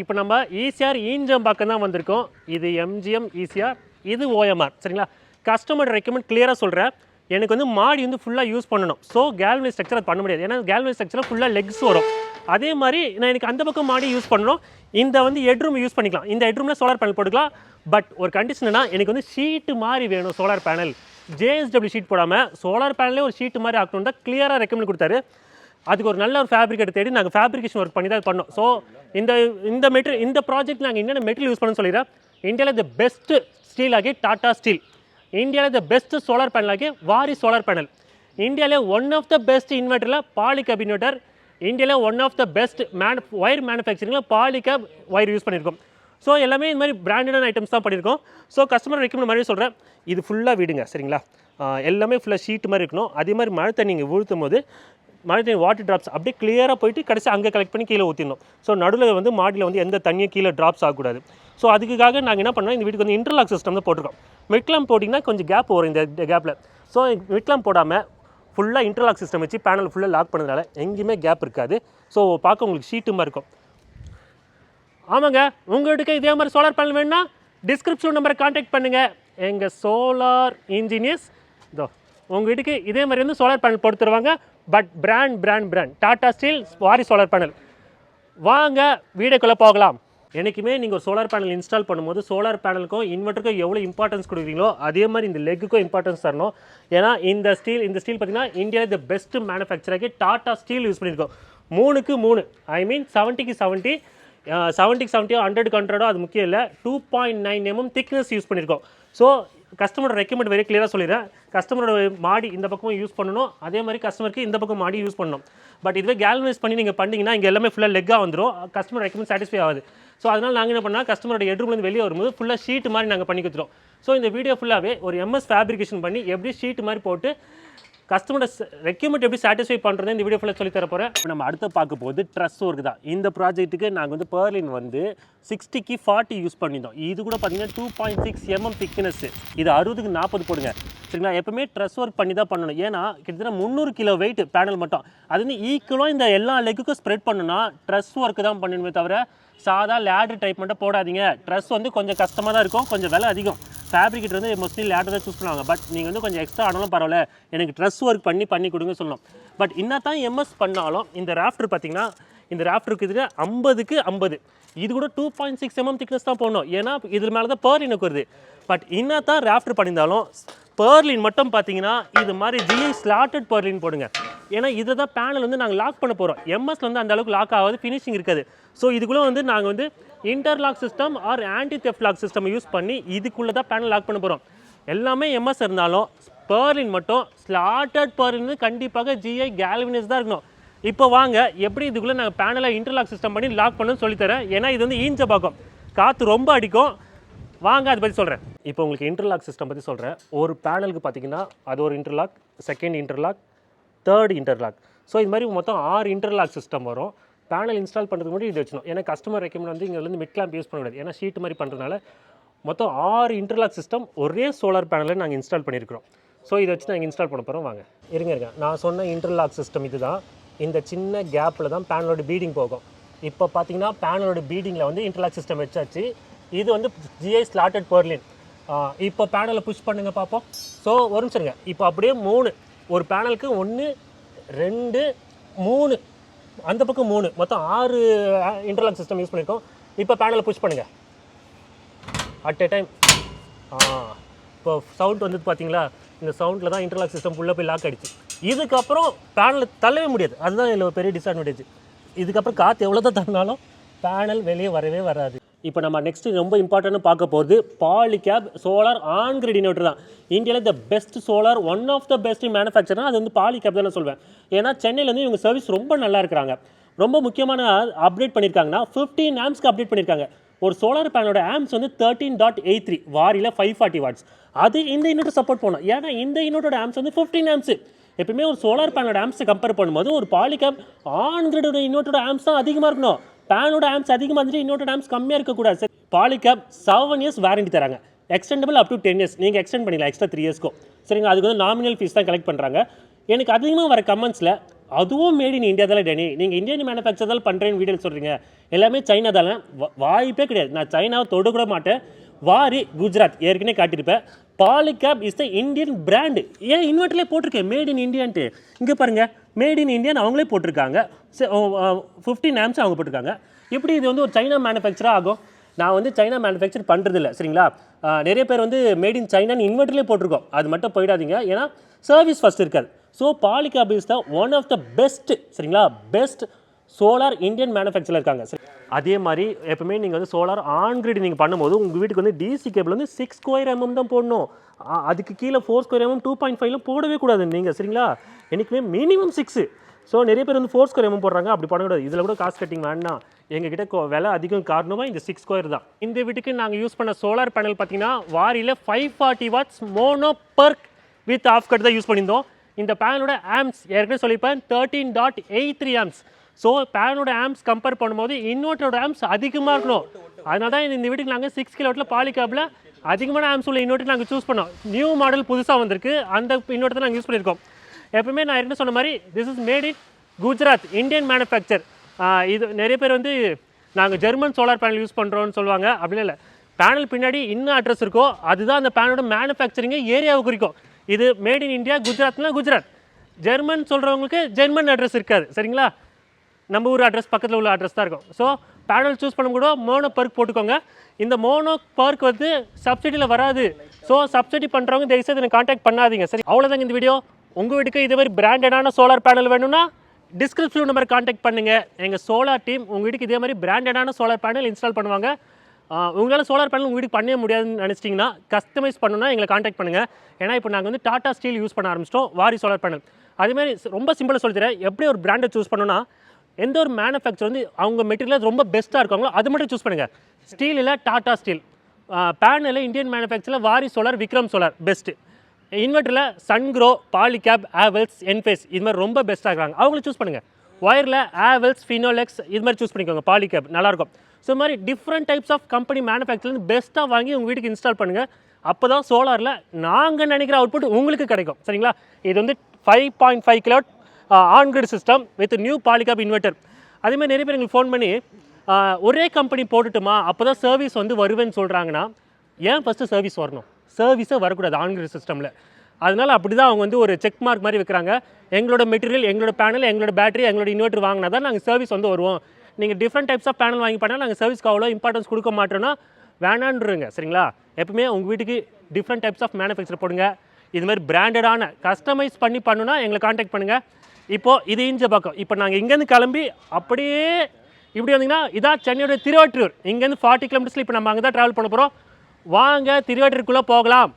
இப்போ நம்ம ஈசிஆர் ஈஞ்சம் பக்கம் தான் வந்திருக்கோம். இது எம்ஜிஎம் ஈசிஆர், இது ஓஎம்ஆர். சரிங்களா? கஸ்டமர் ரெக்கமெண்ட் கிளியராக சொல்கிறேன். எனக்கு வந்து மாடி வந்து ஃபுல்லாக யூஸ் பண்ணணும். ஸோ கேல்வனைஸ் ஸ்ட்ரக்சர் அது பண்ண முடியாது. ஏன்னா கேல்வனைஸ் ஸ்ட்ரக்சரில் ஃபுல்லாக லெக்ஸ் வரும். அதே மாதிரி நான் எனக்கு அந்த பக்கம் மாடி யூஸ் பண்ணணும். இந்த வந்து ஹெட்ரூம் யூஸ் பண்ணிக்கலாம். இந்த ஹெட்ரூமில் சோலார் பேனல் போட்டுக்கலாம். பட் ஒரு கண்டிஷன்னா எனக்கு வந்து ஷீட்டு மாதிரி வேணும். சோலார் பேனல் ஜேஎஸ்டபிள்யூ ஷீட் போடாமல் சோலார் பேனலே ஒரு ஷீட்டு மாதிரி ஆக்கணும் தான் கிளியராக ரெக்கமெண்ட் கொடுத்தாரு. அதுக்கு ஒரு நல்ல ஒரு ஃபேப்ரிக்கேட் தேடி நாங்கள் ஃபேப்ரிகேஷன் ஒர்க் பண்ணி தான் பண்ணோம். ஸோ இந்த ப்ராஜெக்ட் நாங்கள் என்னென்ன மெட்டீரியல் யூஸ் பண்ணணும்னு சொல்லிடுறேன். இந்தியாவில் த பெஸ்ட் ஸ்டீல் ஆகி டாடா ஸ்டீல், இந்தியாவில் த பெஸ்ட் சோலார் பேனல் ஆகி வாரி சோலார் பேனல், இந்தியாவிலே ஒன் ஆஃப் த பெஸ்ட் இன்வெர்ட்டரில் பாலிகேப் இன்வெர்ட்டர், இந்தியாவில் one of the best wire மேனுஃபேக்சரிங்கில் பாலிகேப் ஒயர் யூஸ் பண்ணியிருக்கோம். ஸோ எல்லாமே இந்த மாதிரி பிராண்டடான ஐட்டம்ஸ் தான் பண்ணியிருக்கோம். ஸோ கஸ்டமர் ரெக்கமெண்ட் மாதிரி சொல்கிறேன். இது ஃபுல்லாக வீடுங்க. சரிங்களா? எல்லாமே ஃபுல்லாக ஷீட் மாதிரி இருக்கணும். அதே மாதிரி மழை தண்ணி இங்கே ஊற்றும் போது மழை தண்ணி வாட்டர் ட்ராப்ஸ் அப்படியே கிளியராக போயிட்டு கடைசி அங்கே கலெக்ட் பண்ணி கீழே ஊற்றிடணும். ஸோ நடுவில் வந்து மாடியில் வந்து எந்த தண்ணியும் கீழே ட்ராப்ஸ் ஆகக்கூடாது. ஸோ அதுக்காக நாங்கள் என்ன பண்ணோம், இந்த வீட்டுக்கு வந்து இன்டர்லாக் சிஸ்டம் தான் போட்டிருக்கோம். மிட்லாம் போட்டிங்கன்னா கொஞ்சம் கேப் வரும் இந்த கேப்பில். ஸோ மிட்லாம் போடாமல் ஃபுல்லாக இன்டர்லாக் சிஸ்டம் வச்சு பேனல் ஃபுல்லாக லாக் பண்ணதுனால எங்கேயுமே கேப் இருக்காது. ஸோ பார்க்க உங்களுக்கு ஷீட்டு மாதிரி இருக்கும். ஆமாங்க, உங்கள் வீட்டுக்கு இதே மாதிரி சோலார் பேனல் வேணுன்னா டிஸ்கிரிப்ஷன் நம்பரை கான்டாக்ட் பண்ணுங்கள். எங்கள் சோலார் இன்ஜினியர்ஸ் இதோ உங்கள் வீட்டுக்கு இதே மாதிரி வந்து சோலார் பேனல் போட்டு தருவாங்க. பட் பிராண்ட் டாடா ஸ்டீல் வாரி சோலார் பேனல். வாங்க வீடியோக்குள்ளே போகலாம். என்றைக்குமே நீங்கள் ஒரு சோலார் பேனல் இன்ஸ்டால் பண்ணும்போது சோலார் பேனலுக்கும் இன்வெர்ட்டருக்கும் எவ்வளோ இம்பார்ட்டன்ஸ் கொடுக்குறீங்களோ அதே மாதிரி இந்த லெக்குக்கும் இம்பார்ட்டன்ஸ் தரணும். ஏன்னா இந்த ஸ்டீல் பார்த்தீங்கன்னா இந்தியாவில் த பெஸ்ட் மேனுஃபேக்சராகி டாடா ஸ்டீல் யூஸ் பண்ணியிருக்கோம். 3க்கு 3 ஐ மீன் 70க்கு 70 70க்கு 70 100க்கு 100 அது முக்கியம் இல்லை. 2.9 mm திக்னஸ் யூஸ் பண்ணியிருக்கோம். ஸோ கஸ்டமரோட ரெக்கமெண்ட் வெரி கிளியராக சொல்லிடுறேன். கஸ்டமரோட மாடி இந்த பக்கம் யூஸ் பண்ணணும், அதே மாதிரி கஸ்டமருக்கு இந்த பக்கம் மாடி யூஸ் பண்ணணும். பட் இதுவே கேல்வனைஸ் பண்ணி நீங்கள் பண்ணிங்கன்னா இங்கே எல்லாமே ஃபுல்லாக லெக்காக வந்துடும். கஸ்டமர் ரெக்கமெண்ட் சாட்டிஸ்ஃபை ஆகுது. ஸோ அதனால் நாங்கள் என்ன பண்ணால் கஸ்டமரோட ஹெட்ரூம்லேருந்து வெளியே வரும்போது ஃபுல்லாக ஷீட் மாதிரி நாங்கள் பண்ணி கொடுத்துருவோம். ஸோ இந்த வீடியோ ஃபுல்லாகவே ஒரு எம்எஸ் ஃபேப்ரிகேஷன் பண்ணி எப்படி ஷீட் மாதிரி போட்டு கஸ்டமரோட ரெக்யூமெண்ட் எப்படி சாட்டிஸ்ஃபை பண்ணுறது இந்த வீடியோ ஃபுல்லாக சொல்லி தர போகிறேன். நம்ம அடுத்து பார்க்க போகுது ட்ரஸ் ஒர்க் தான். இந்த ப்ராஜெக்ட்டுக்கு நாங்கள் வந்து பெர்லின் வந்து 60க்கு 40 யூஸ் பண்ணியிருந்தோம். இது கூட பார்த்தீங்கன்னா 2.6 mm திக்னஸ். இது 60க்கு 40 போடுங்க. சரிங்களா? எப்பவுமே ட்ரஸ் ஒர்க் பண்ணி தான் பண்ணணும். ஏன்னா கிட்டத்தட்ட 300 கிலோ வெயிட் பேனல் மட்டும். அது வந்து ஈக்குவலாக இந்த எல்லா லெக்குக்கும் ஸ்ப்ரெட் பண்ணணும்னா ட்ரஸ் ஒர்க்கு தான் பண்ணணுமே தவிர சாதா லேடர் டைப் மட்டும் போடாதீங்க. ட்ரஸ் வந்து கொஞ்சம் கஷ்டமாக தான் இருக்கும், கொஞ்சம் விலை அதிகம். ஃபேப்ரிக்கேட் வந்து மோஸ்ட்லி லேடர் தான் சூஸ் பண்ணுவாங்க. பட் நீங்கள் வந்து கொஞ்சம் எக்ஸ்ட்ரா ஆனாலும் பரவாயில்ல, எனக்கு ட்ரஸ் ஒர்க் பண்ணி கொடுங்க சொல்லணும். பட் என்ன தான் எம்எஸ் பண்ணாலும் இந்த ராஃப்டர் பார்த்தீங்கன்னா இந்த ராஃப்டருக்கு இது 50க்கு 50. இது கூட 2.6 mm திக்னஸ் தான் போடணும். ஏன்னா இதில் மேலே தான் பெர்லினுக்கு வருது. பட் என்ன தான் ராஃப்டர் பண்ணியிருந்தாலும் பெர்லின் மட்டும் பார்த்தீங்கன்னா இது மாதிரி ஜிஐ ஸ்லாட்டட் பெர்லின் போடுங்க. ஏன்னா இதை தான் பேனல் வந்து நாங்கள் லாக் பண்ண போகிறோம். எம்எஸ்ல வந்து அந்த அளவுக்கு லாக் ஆகாது, ஃபினிஷிங் இருக்காது. ஸோ இதுக்குள்ளே வந்து நாங்கள் வந்து interlock system or anti theft lock system use பண்ணி இதுக்குள்ளே தான் பேனல் லாக் பண்ண போகிறோம். எல்லாமே எம்எஸ் இருந்தாலும் பெர்லின் மட்டும் ஸ்லாட்டட் பெர்லின் கண்டிப்பாக ஜிஐ கேல்வனைஸ் தான் இருக்கணும். இப்போ வாங்க எப்படி இதுக்குள்ளே நாங்கள் பேனலை இன்டர்லாக் சிஸ்டம் பண்ணி லாக் பண்ணணும்னு சொல்லித்தரேன். ஏன்னா இது வந்து ஈஞ்ச பாக்கம், காற்று ரொம்ப அடிக்கும். வாங்க அதை பற்றி சொல்கிறேன். இப்போ உங்களுக்கு இன்டர்லாக் சிஸ்டம் பற்றி சொல்கிறேன். ஒரு பேனலுக்கு பார்த்தீங்கன்னா அது ஒரு interlock, second interlock, third interlock. So இது மாதிரி மொத்தம் 6 இன்டர்லாக் சிஸ்டம் வரும். பேனல் இன்ஸ்டால் பண்ணுறதுக்கு முன்னாடி இது வச்சணும். ஏன்னா கஸ்டமர் ரெக்கமெண்ட் வந்து இங்கே வந்து மிட் கிளாம்ப் யூஸ் பண்ண முடியாது. ஏன்னா ஷீட் மாதிரி பண்ணுறதுனால மொத்தம் 6 இன்டர்லாக் சிஸ்டம் ஒரே சோலார் பேனலில் நாங்கள் இன்ஸ்டால் பண்ணியிருக்கிறோம். ஸோ இதை வச்சு நாங்கள் இன்ஸ்டால் பண்ண போகிறோம். வாங்க இருங்க. நான் சொன்ன இன்டர்லாக் சிஸ்டம் இது தான். இந்த சின்ன கேப்பில் தான் பேனலோட பீடிங் போகும். இப்போ பார்த்தீங்கன்னா பேனலோட பீடிங்கில் வந்து இன்டர்லாக் சிஸ்டம் வச்சாச்சு. இது வந்து ஜிஐ ஸ்லாட்டட் பெர்லின். இப்போ பேனலை புஷ் பண்ணுங்கள் பார்ப்போம். ஸோ ஒரு நிமிஷங்க. இப்போ அப்படியே 3 ஒரு பேனலுக்கு 1 2 3 அந்த பக்கம் 3 மொத்தம் 6 இன்டர்லாக் சிஸ்டம் யூஸ் பண்ணியிருக்கோம். இப்போ பேனலை புஷ் பண்ணுங்கள் அட் எ டைம். இப்போ சவுண்ட் வந்து பார்த்தீங்களா, இந்த சவுண்டில் தான் இன்டர்லாக் சிஸ்டம் ஃபுல்லாக போய் லாக் ஆகிடுச்சு. இதுக்கப்புறம் பேனலை தள்ளவே முடியாது. அதுதான் இதில் பெரிய டிஸ்அட்வான்டேஜ். இதுக்கப்புறம் காற்று எவ்வளோ தான் தந்தாலும் பேனல் வெளியே வரவே வராது. இப்போ நம்ம நெக்ஸ்ட்டு ரொம்ப இம்பார்ட்டன்ட் பார்க்க போகிறது Polycab solar on grid inverter தான். இந்தியாவில் the best solar one of the best மேனுஃபேக்சர்னா அது வந்து பாலிகேப் தான் நான் சொல்வேன். ஏன்னா சென்னையில் வந்து இவங்க சர்வீஸ் ரொம்ப நல்லா இருக்கிறாங்க. ரொம்ப முக்கியமான அப்டேட் பண்ணியிருக்காங்கன்னா 15 ஆம்ஸ்க்கு அப்டேட் பண்ணியிருக்காங்க. ஒரு சோலார் பேனலோட ஆம்ஸ் வந்து 13.83 வாரியில் 540 வாட்ஸ். அது இந்த இன்வெர்ட்டர் சப்போர்ட் பண்ணணும். ஏன்னா இந்த இன்வெர்ட்டரோட ஆம்ஸ் வந்து 15 ஆம்ஸ். எப்பவுமே ஒரு சோலார் பேனலோட ஆம்ஸை கம்பேர் பண்ணும்போது ஒரு பாலிகேப் ஆன் கிரிடோட இன்வெர்ட்டரோட ஆம்ஸ் தான் அதிகமாக இருக்கணும். பேனோட ஆம்ஸ் அதிகமாக இருந்துட்டு இன்வெர்ட்டர் ஆம்ஸ் கம்மியாக இருக்கக்கூடாது. சரி, பாலிகேப் 7 இயர்ஸ் வாரண்டி தராங்க. Extendable up to 10 years. நீங்கள் எக்ஸ்டெண்ட் பண்ணிக்கலாம் எக்ஸ்ட்ரா 3 இயர்ஸ்க்கும். சரிங்க, அதுக்கு வந்து நாமினல் ஃபீஸ் தான் கலெக்ட் பண்ணுறாங்க. எனக்கு அதிகமாக வர கமெண்ட்ஸில் அதுவும் மேட் இன் இந்தியா தானே டேனி. நீங்கள் இந்தியன் மேனுஃபேக்சர் தான் பண்ணுறேன்னு வீடியோ சொல்கிறீங்க. எல்லாமே சைனா தானே. வாய்ப்பே கிடையாது. நான் சைனாவை தொட கூட மாட்டேன். வாரி குஜராத் ஏற்கனவே காட்டியிருப்பேன். Polycab is the Indian brand. ஏன் இன்வெர்டர்லேயே போட்டிருக்கேன் மேட் இன் இந்தியான்ட்டு. இங்கே பாருங்கள், மேட் இன் இந்தியான்னு அவங்களே போட்டிருக்காங்க. 15 ஆம்ஸ் அவங்க போட்டிருக்காங்க. எப்படி இது வந்து ஒரு சைனா மேனுஃபேக்சராக ஆகும்? நான் வந்து சைனா மேனுஃபேக்சர் பண்ணுறதில்ல, சரிங்களா. நிறைய பேர் வந்து மேட் இன் சைனான்னு இன்வெர்டர்லேயே போட்டிருக்கோம். அது மட்டும் போயிடாதீங்க, ஏன்னா சர்வீஸ் ஃபஸ்ட் இருக்காது. So Polycab is the one of the best, சரிங்களா, பெஸ்ட் சோலார் இந்தியன் மேனுஃபேக்சரில் இருக்காங்க. சரி, அதே மாதிரி எப்பவுமே நீங்கள் வந்து சோலார் ஆன் கிரிட் நீங்கள் பண்ணும்போது உங்கள் வீட்டுக்கு வந்து டிசி கேபிள் வந்து 6 ஸ்கொயர் mm தான் போடணும். அதுக்கு கீழே 4 ஸ்கொயர் mm 2.5 போடவே கூடாது நீங்கள், சரிங்களா. என்றைக்குமே மினிமம் 6. ஸோ நிறைய பேர் வந்து 4 ஸ்கொயர் mm போடுறாங்க. அப்படி பண்ணக்கூடாது. இதில் கூட காசு கட்டிங் வேண்டாம். எங்ககிட்ட விலை அதிகம் காரணமாக இந்த 6 ஸ்கொயர் தான். இந்த வீட்டுக்கு நாங்கள் யூஸ் பண்ண சோலார் பேனல் பார்த்தீங்கன்னா வாரியில் 540 watts mono perc with half cut தான் யூஸ் பண்ணியிருந்தோம். இந்த பேனோட ஆம்ஸ் ஏற்கனவே சொல்லியிருப்பேன் 13.83 ஆம்ஸ். ஸோ பேனோட ஆம்ஸ் கம்பேர் பண்ணும்போது இன்வெர்ட்டரோட ஆம்ஸ் அதிகமாக இருக்கணும். அதனால தான் இந்த வீட்டுக்கு நாங்கள் 6 கிலோவாட்டில் பாலிகேபில் அதிகமான ஆம்ஸ் உள்ள இன்வெர்ட்டர் நாங்கள் சூஸ் பண்ணோம். நியூ மாடல் புதுசாக வந்திருக்கு, அந்த இன்வெர்ட்டர் நாங்கள் யூஸ் பண்ணியிருக்கோம். எப்பவுமே நான் என்ன சொன்ன மாதிரி this is made in Gujarat, Indian manufacture. இது நிறைய பேர் வந்து நாங்கள் ஜெர்மன் சோலார் பேனல் யூஸ் பண்ணுறோன்னு சொல்லுவாங்க. அப்படின்னு இல்லை, பேனல் பின்னாடி இன்னும் அட்ரஸ் இருக்கோ அதுதான் அந்த பேனோட மேனுஃபேக்சரிங்கை ஏரியாவை குறிக்கும். இது மேட் இன் இந்தியா குஜராத்னா குஜராத், ஜெர்மன் சொல்கிறவங்களுக்கு ஜெர்மன் அட்ரஸ் இருக்காது, சரிங்களா. நம்ம ஊர் அட்ரஸ் பக்கத்தில் உள்ள அட்ரஸ் தான் இருக்கும். ஸோ பேனல் சூஸ் பண்ணும் கூட மோனோ பர்க் போட்டுக்கோங்க. இந்த மோனோ பர்க் வந்து சப்சிடியில் வராது. ஸோ சப்சிடி பண்ணுறவங்க தயவுசெய்து எனக்கு கான்டாக்ட் பண்ணாதீங்க, சரி. அவ்வளோதாங்க இந்த வீடியோ. உங்கள் வீட்டுக்கு இதே மாதிரி பிராண்டடான சோலார் பேனல் வேணும்னா டிஸ்கிரிப்ஷன் நம்பர் கான்டாக்ட் பண்ணுங்கள். எங்கள் சோலார் டீம் உங்கள் வீட்டுக்கு இதே மாதிரி பிராண்டடான சோலார் பேனல் இன்ஸ்டால் பண்ணுவாங்க. உங்களால் சோலார் பேனல் உங்கள் வீட்டுக்கு பண்ணவே முடியாதுன்னு நினச்சிட்டிங்கன்னா கஸ்டமைஸ் பண்ணணும்னா எங்களை கான்டாக்ட் பண்ணுங்கள். ஏன்னா இப்போ நாங்கள் வந்து டாடா ஸ்டீல் யூஸ் பண்ண ஆரம்பிச்சிட்டோம், வாரி சோலார் பேனல். அதேமாதிரி ரொம்ப சிம்பிளாக சொல்லித்தரேன். எப்படி ஒரு பிராண்டை சூஸ் பண்ணணும்னா எந்த ஒரு மேனுஃபேக்சர் வந்து அவங்க மெட்டீரியல் ரொம்ப பெஸ்ட்டாக இருக்காங்களோ அது மட்டும் சூஸ் பண்ணுங்கள். ஸ்டீலில் டாடா ஸ்டீல், பேனலில் இந்தியன் மேனுஃபேக்சரில் Waaree solar, Vikram solar best. இன்வெர்ட்டரில் சன்க்ரோ, பாலிகேப், ஆவெல்ஸ், என்ஃபேஸ் இது மாதிரி ரொம்ப பெஸ்ட்டாக இருக்காங்க, அவங்கள சூஸ் பண்ணுங்கள். ஒயரில் ஆவெல்ஸ், ஃபினோலெக்ஸ் இது மாதிரி சூஸ் பண்ணிக்கோங்க. பாலிகேப் நல்லாயிருக்கும். ஸோ மாதிரி டிஃப்ரெண்ட் டைப்ஸ் ஆஃப் கம்பெனி மேனுஃபேக்சர்லேருந்து பெஸ்ட்டாக வாங்கி உங்கள் வீட்டுக்கு இன்ஸ்டால் பண்ணுங்கள். அப்போ தான் சோலாரில் நாங்கள் நினைக்கிற அவுட்புட் உங்களுக்கு கிடைக்கும், சரிங்களா. இது வந்து 5.5 kilowatt on grid system with new Polycab inverter. அதேமாதிரி நிறைய பேர் எங்களுக்கு ஃபோன் பண்ணி ஒரே கம்பெனி போட்டுட்டுமா அப்போ தான் சர்வீஸ் வந்து வருவேன்னு சொல்கிறாங்கன்னா, ஏன் ஃபஸ்ட்டு சர்வீஸ் வரணும்? சர்வீஸே வரக்கூடாது ஆன் கிரிட் சிஸ்டமில். அதனால் அப்படி தான் அவங்க வந்து ஒரு செக் மார்க் மாதிரி வைக்கிறாங்க. எங்களோட மெட்டீரியல், எங்களோட பேனல், எங்களோட பேட்டரி, எங்களோட இன்வெர்ட்டர் வாங்கினா தான் நாங்கள் சர்வீஸ் வந்து வருவோம். நீங்கள் டிஃப்ரெண்ட் டைப்ஸ் ஆஃப் பேனல் வாங்கி பண்ணால் நாங்கள் சர்வீஸ்க்கு அவ்வளோ இம்பார்ட்டன்ஸ் கொடுக்க மாட்டோன்னா வேணான்றுங்க, சரிங்களா. எப்பவுமே உங்கள் வீட்டுக்கு டிஃப்ரெண்ட் டைப்ஸ் ஆஃப் மேனுஃபேக்சர் போடுங்க. இது மாதிரி பிராண்டடான கஸ்டமைஸ் பண்ணி பண்ணுன்னா எங்களை கான்டாக்ட் பண்ணுங்கள். இப்போது இது இஞ்ச பக்கம். இப்போ நாங்கள் இங்கேருந்து கிளம்பி அப்படியே இப்படி வந்தீங்கன்னா இதான் சென்னையோட திருவற்றூர். இங்கேருந்து 40 கிலோமீட்டர்ஸில் இப்போ நம்ம அங்கே தான் ட்ராவல் பண்ண போகிறோம். வாங்க திருவற்றூருக்குள்ளே போகலாம்.